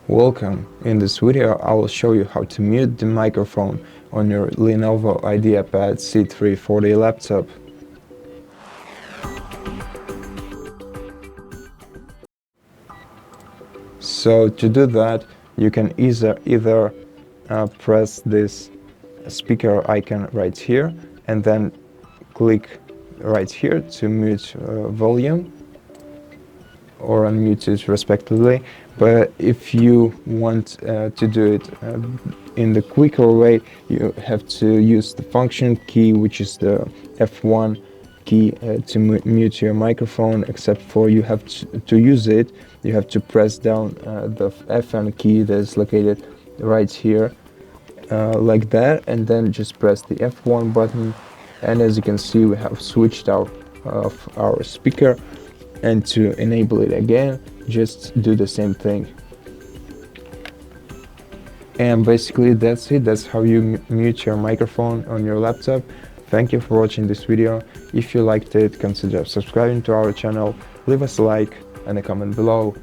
Welcome. In this video I will show you how to mute the microphone on your LENOVO Ideapad C340 laptop. So to do that, you can either press this speaker icon right here and then click right here to mute volume or unmute it respectively. But if you want to do it in the quicker way, you have to use the function key, which is the F1 key to mute your microphone, except for you have to use it, you have to press down the F1 key that is located right here, like that, and then just press the F1 button, and as you can see we have switched out of our speaker. And to enable it again, just do the same thing. And basically that's it. That's how you mute your microphone on your laptop. Thank you for watching this video. If you liked it, consider subscribing to our channel, leave us a like and a comment below.